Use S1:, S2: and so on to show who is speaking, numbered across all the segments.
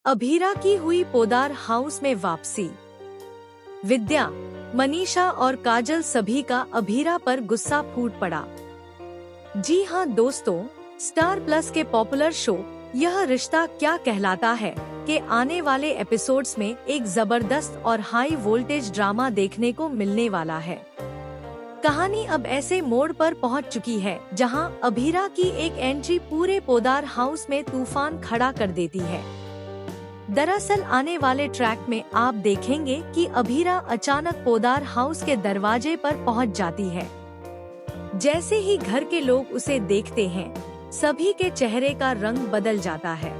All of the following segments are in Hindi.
S1: अभीरा की हुई पोदार हाउस में वापसी। विद्या, मनीषा और काजल सभी का अभीरा पर गुस्सा फूट पड़ा। जी हाँ दोस्तों, स्टार प्लस के पॉपुलर शो यह रिश्ता क्या कहलाता है के आने वाले एपिसोड्स में एक जबरदस्त और हाई वोल्टेज ड्रामा देखने को मिलने वाला है। कहानी अब ऐसे मोड़ पर पहुंच चुकी है जहां अभीरा की एक एंट्री पूरे पोदार हाउस में तूफान खड़ा कर देती है। दरअसल आने वाले ट्रैक में आप देखेंगे कि अभीरा अचानक पोदार हाउस के दरवाजे पर पहुंच जाती है। जैसे ही घर के लोग उसे देखते हैं, सभी के चेहरे का रंग बदल जाता है।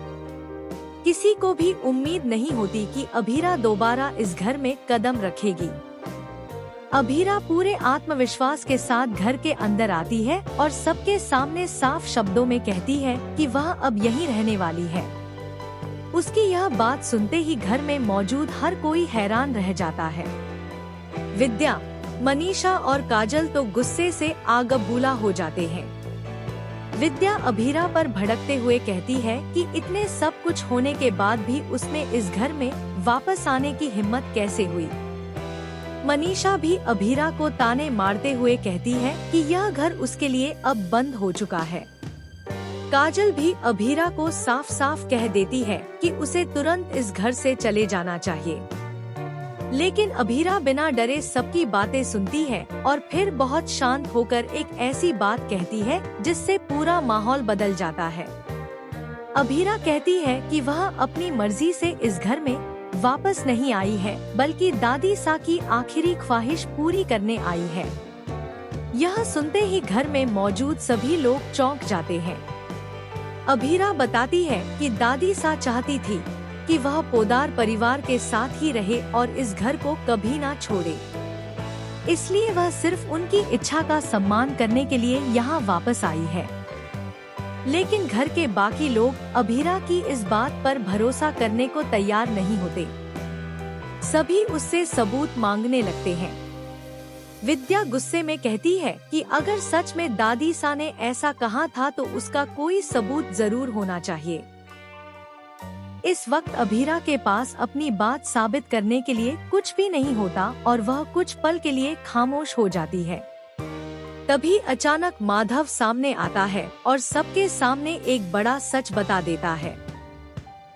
S1: किसी को भी उम्मीद नहीं होती कि अभीरा दोबारा इस घर में कदम रखेगी। अभीरा पूरे आत्मविश्वास के साथ घर के अंदर आती है और सबके सामने साफ शब्दों में कहती है कि वह अब यहीं रहने वाली है। उसकी यह बात सुनते ही घर में मौजूद हर कोई हैरान रह जाता है। विद्या, मनीषा और काजल तो गुस्से से आग बबूला हो जाते हैं। विद्या अभीरा पर भड़कते हुए कहती है कि इतने सब कुछ होने के बाद भी उसमें इस घर में वापस आने की हिम्मत कैसे हुई। मनीषा भी अभीरा को ताने मारते हुए कहती है कि यह घर उसके लिए अब बंद हो चुका है। काजल भी अभीरा को साफ साफ कह देती है कि उसे तुरंत इस घर से चले जाना चाहिए। लेकिन अभीरा बिना डरे सबकी बातें सुनती है और फिर बहुत शांत होकर एक ऐसी बात कहती है जिससे पूरा माहौल बदल जाता है। अभीरा कहती है कि वह अपनी मर्जी से इस घर में वापस नहीं आई है, बल्कि दादी सा की आखिरी ख्वाहिश पूरी करने आई है। यह सुनते ही घर में मौजूद सभी लोग चौंक जाते हैं। अभीरा बताती है कि दादी सा चाहती थी कि वह पोदार परिवार के साथ ही रहे और इस घर को कभी ना छोड़े। इसलिए वह सिर्फ उनकी इच्छा का सम्मान करने के लिए यहाँ वापस आई है। लेकिन घर के बाकी लोग अभीरा की इस बात पर भरोसा करने को तैयार नहीं होते। सभी उससे सबूत मांगने लगते हैं। विद्या गुस्से में कहती है कि अगर सच में दादी सा ने ऐसा कहा था तो उसका कोई सबूत जरूर होना चाहिए। इस वक्त अभीरा के पास अपनी बात साबित करने के लिए कुछ भी नहीं होता और वह कुछ पल के लिए खामोश हो जाती है। तभी अचानक माधव सामने आता है और सबके सामने एक बड़ा सच बता देता है।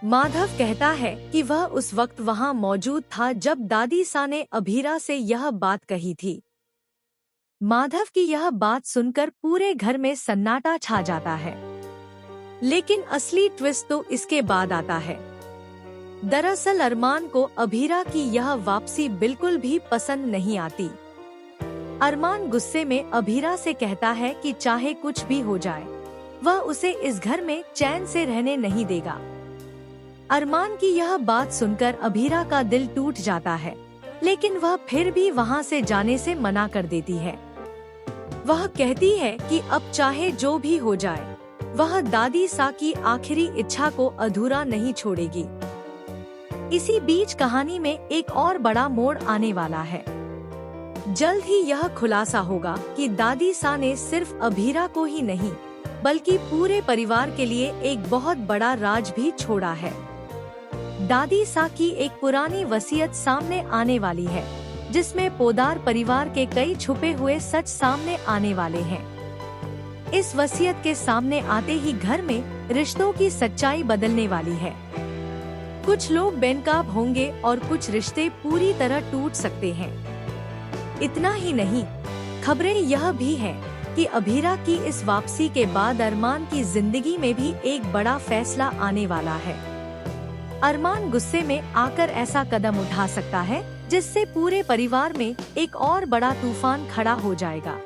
S1: माधव कहता है कि वह उस वक्त वहां मौजूद था जब दादी सा ने अभीरा से यह बात कही थी। माधव की यह बात सुनकर पूरे घर में सन्नाटा छा जाता है। लेकिन असली ट्विस्ट तो इसके बाद आता है। दरअसल अरमान को अभीरा की यह वापसी बिल्कुल भी पसंद नहीं आती। अरमान गुस्से में अभीरा से कहता है कि चाहे कुछ भी हो जाए, वह उसे इस घर में चैन से रहने नहीं देगा। अरमान की यह बात सुनकर अभीरा का दिल टूट जाता है, लेकिन वह फिर भी वहां से जाने से मना कर देती है। वह कहती है कि अब चाहे जो भी हो जाए, वह दादी सा की आखिरी इच्छा को अधूरा नहीं छोड़ेगी। इसी बीच कहानी में एक और बड़ा मोड़ आने वाला है। जल्द ही यह खुलासा होगा कि दादी सा ने सिर्फ अभीरा को ही नहीं, बल्कि पूरे परिवार के लिए एक बहुत बड़ा राज भी छोड़ा है। दादी सा की एक पुरानी वसीयत सामने आने वाली है, जिसमें पोदार परिवार के कई छुपे हुए सच सामने आने वाले हैं। इस वसीयत के सामने आते ही घर में रिश्तों की सच्चाई बदलने वाली है। कुछ लोग बेनकाब होंगे और कुछ रिश्ते पूरी तरह टूट सकते हैं। इतना ही नहीं, खबरें यह भी हैं कि अभीरा की इस वापसी के बाद अरमान की जिंदगी में भी एक बड़ा फैसला आने वाला है। अरमान गुस्से में आकर ऐसा कदम उठा सकता है जिससे पूरे परिवार में एक और बड़ा तूफान खड़ा हो जाएगा।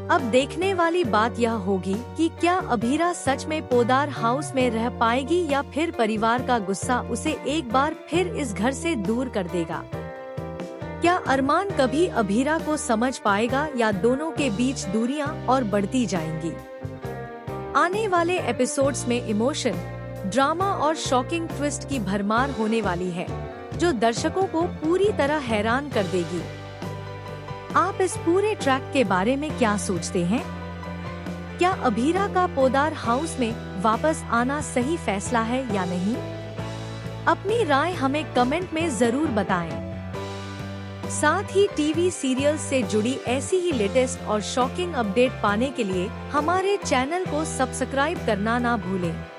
S1: अब देखने वाली बात यह होगी कि क्या अभीरा सच में पोदार हाउस में रह पाएगी या फिर परिवार का गुस्सा उसे एक बार फिर इस घर से दूर कर देगा। क्या अरमान कभी अभीरा को समझ पाएगा या दोनों के बीच दूरियां और बढ़ती जाएंगी। आने वाले एपिसोड्स में इमोशन, ड्रामा और शॉकिंग ट्विस्ट की भरमार होने वाली है, जो दर्शकों को पूरी तरह हैरान कर देगी। आप इस पूरे ट्रैक के बारे में क्या सोचते हैं? क्या अभीरा का पोदार हाउस में वापस आना सही फैसला है या नहीं? अपनी राय हमें कमेंट में जरूर बताएं। साथ ही टीवी सीरियल से जुड़ी ऐसी ही लेटेस्ट और शॉकिंग अपडेट पाने के लिए हमारे चैनल को सब्सक्राइब करना ना भूलें।